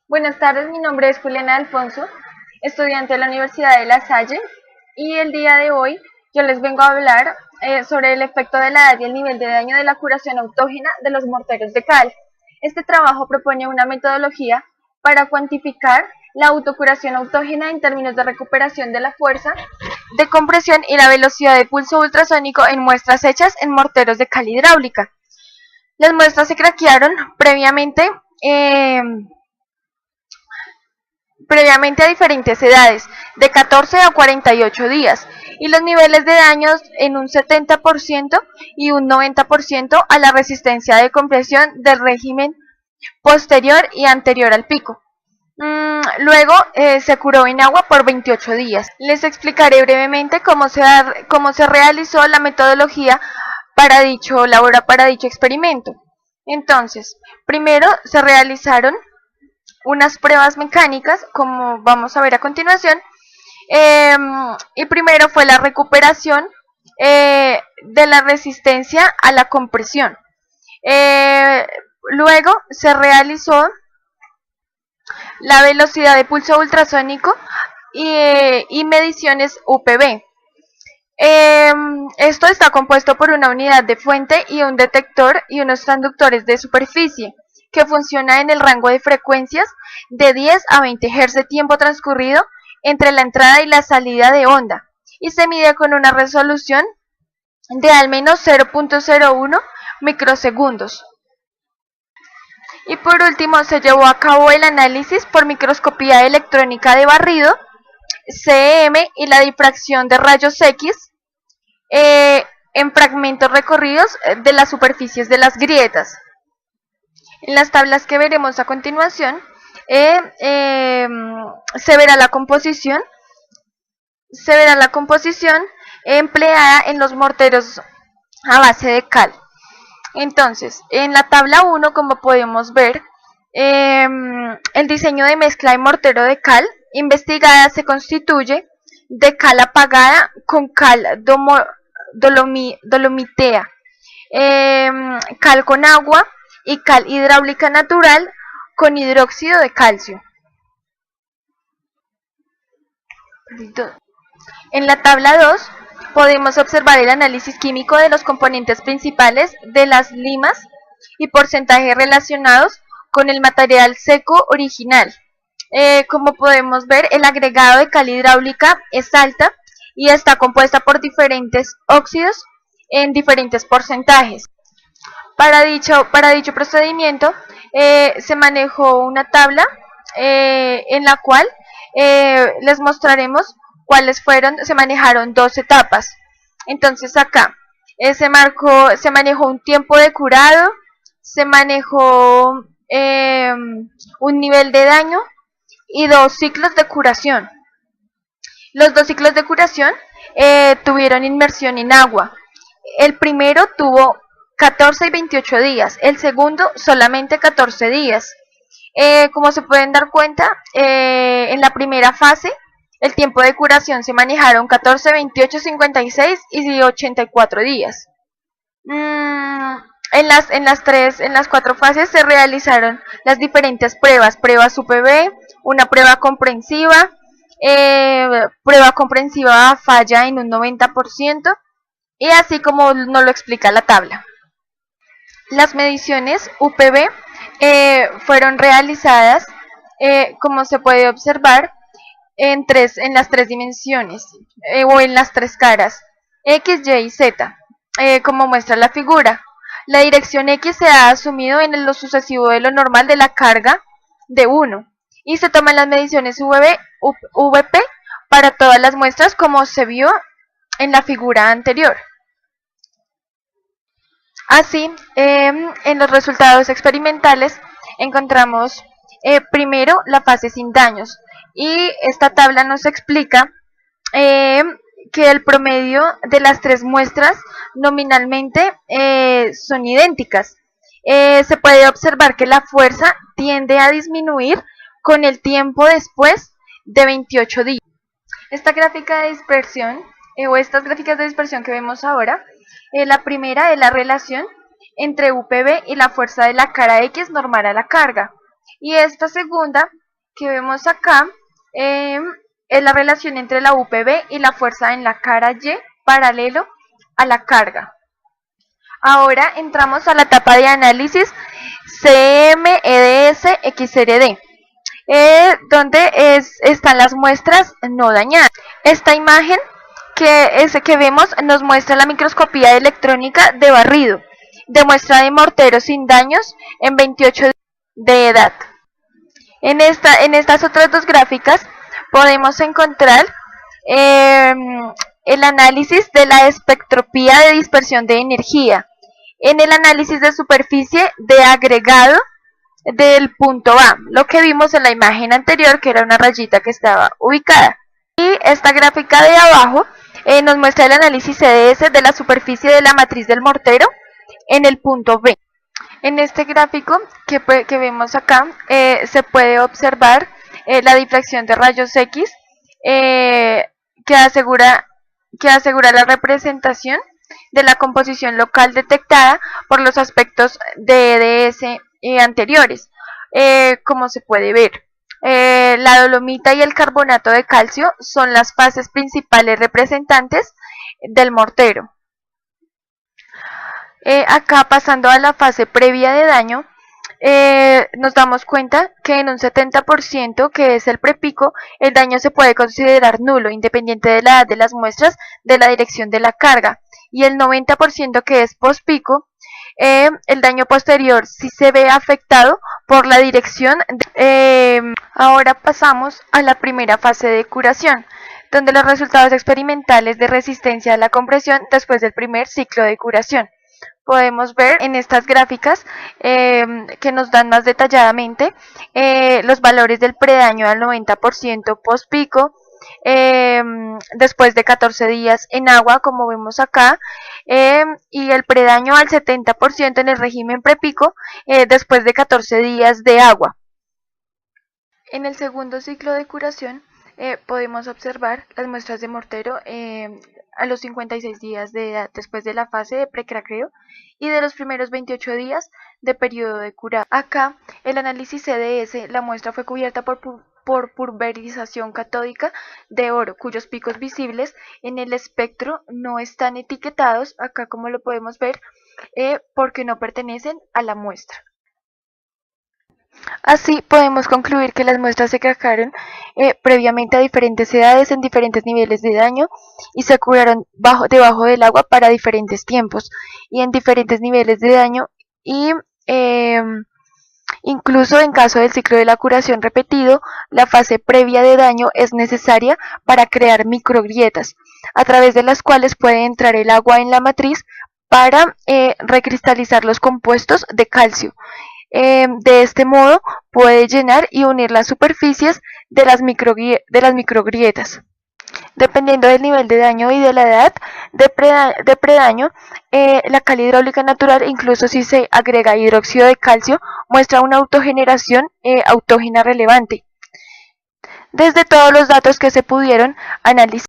Buenas tardes, mi nombre es Juliana Alfonso, estudiante de la Universidad de La Salle, y el día de hoy yo les vengo a hablar sobre el efecto de la edad y el nivel de daño de la curación autógena de los morteros de cal. Este trabajo propone una metodología para cuantificar la autocuración autógena en términos de recuperación de la fuerza de compresión y la velocidad de pulso ultrasónico en muestras hechas en morteros de cal hidráulica. Las muestras se craquearon previamente a diferentes edades, de 14 a 48 días, y los niveles de daños en un 70% y un 90% a la resistencia de compresión del régimen posterior y anterior al pico. Luego se curó en agua por 28 días. Les explicaré brevemente cómo se realizó la metodología para dicho experimento. Entonces, primero se realizaron unas pruebas mecánicas, como vamos a ver a continuación, y primero fue la recuperación de la resistencia a la compresión. Luego se realizó la velocidad de pulso ultrasónico y mediciones UPV. Esto está compuesto por una unidad de fuente y un detector y unos transductores de superficie que funciona en el rango de frecuencias de 10 a 20 Hz de tiempo transcurrido entre la entrada y la salida de onda, y se mide con una resolución de al menos 0.01 microsegundos. Y por último se llevó a cabo el análisis por microscopía electrónica de barrido, CEM, y la difracción de rayos X en fragmentos recorridos de las superficies de las grietas. En las tablas que veremos a continuación se verá la composición empleada en los morteros a base de cal. Entonces, en la tabla 1, como podemos ver, el diseño de mezcla de mortero de cal investigada se constituye de cal apagada con cal dolomitea, cal con agua y cal hidráulica natural con hidróxido de calcio. En la tabla 2 podemos observar el análisis químico de los componentes principales de las limas y porcentajes relacionados con el material seco original. Como podemos ver, el agregado de cal hidráulica es alta y está compuesta por diferentes óxidos en diferentes porcentajes. Para dicho procedimiento se manejó una tabla en la cual les mostraremos se manejaron dos etapas. Entonces acá se manejó un tiempo de curado, se manejó un nivel de daño y dos ciclos de curación. Los dos ciclos de curación tuvieron inmersión en agua. El primero tuvo 14 y 28 días, el segundo solamente 14 días. Como se pueden dar cuenta, en la primera fase el tiempo de curación se manejaron 14, 28, 56 y 84 días. En las cuatro fases se realizaron las diferentes pruebas UPV, una prueba comprensiva falla en un 90%, y así como nos lo explica la tabla. Las mediciones UPV fueron realizadas, como se puede observar, en las tres dimensiones, o en las tres caras, X, Y y Z, como muestra la figura. La dirección X se ha asumido en lo sucesivo de lo normal de la carga de 1, y se toman las mediciones VP para todas las muestras, como se vio en la figura anterior. Así, en los resultados experimentales encontramos primero la fase sin daños, y esta tabla nos explica que el promedio de las tres muestras nominalmente son idénticas. Se puede observar que la fuerza tiende a disminuir con el tiempo después de 28 días. Esta gráfica de dispersión, o estas gráficas de dispersión que vemos ahora, la primera es la relación entre UPV y la fuerza de la cara X normal a la carga. Y esta segunda que vemos acá es la relación entre la UPB y la fuerza en la cara Y paralelo a la carga. Ahora entramos a la etapa de análisis CM-EDS XRD, donde están las muestras no dañadas. Esta imagen que vemos nos muestra la microscopía electrónica de barrido, de muestra de mortero sin daños en 28 días de edad. En estas otras dos gráficas podemos encontrar el análisis de la espectropía de dispersión de energía, en el análisis de superficie de agregado del punto A, lo que vimos en la imagen anterior, que era una rayita que estaba ubicada. Y esta gráfica de abajo nos muestra el análisis CDS de la superficie de la matriz del mortero en el punto B. En este gráfico que vemos acá se puede observar la difracción de rayos X que asegura la representación de la composición local detectada por los aspectos de EDS anteriores, como se puede ver. La dolomita y el carbonato de calcio son las fases principales representantes del mortero. Acá, pasando a la fase previa de daño, nos damos cuenta que en un 70%, que es el prepico, el daño se puede considerar nulo, independiente de la edad de las muestras, de la dirección de la carga, y el 90%, que es pospico, el daño posterior sí se ve afectado por la dirección. Ahora pasamos a la primera fase de curación, donde los resultados experimentales de resistencia a la compresión después del primer ciclo de curación. Podemos ver en estas gráficas que nos dan más detalladamente los valores del predaño al 90% post-pico, después de 14 días en agua, como vemos acá, y el predaño al 70% en el régimen prepico, después de 14 días de agua. En el segundo ciclo de curación podemos observar las muestras de mortero a los 56 días de edad después de la fase de precraqueo y de los primeros 28 días de periodo de curado. Acá, el análisis CDS, la muestra fue cubierta por pulverización catódica de oro, cuyos picos visibles en el espectro no están etiquetados, acá como lo podemos ver, porque no pertenecen a la muestra. Así podemos concluir que las muestras se craquearon previamente a diferentes edades, en diferentes niveles de daño, y se curaron debajo del agua para diferentes tiempos y en diferentes niveles de daño, y incluso en caso del ciclo de la curación repetido, la fase previa de daño es necesaria para crear microgrietas, a través de las cuales puede entrar el agua en la matriz para recristalizar los compuestos de calcio. De este modo puede llenar y unir las superficies de las microgrietas. Dependiendo del nivel de daño y de la edad de predaño, la cal hidráulica natural, incluso si se agrega hidróxido de calcio, muestra una autogeneración autógena relevante. Desde todos los datos que se pudieron analizar,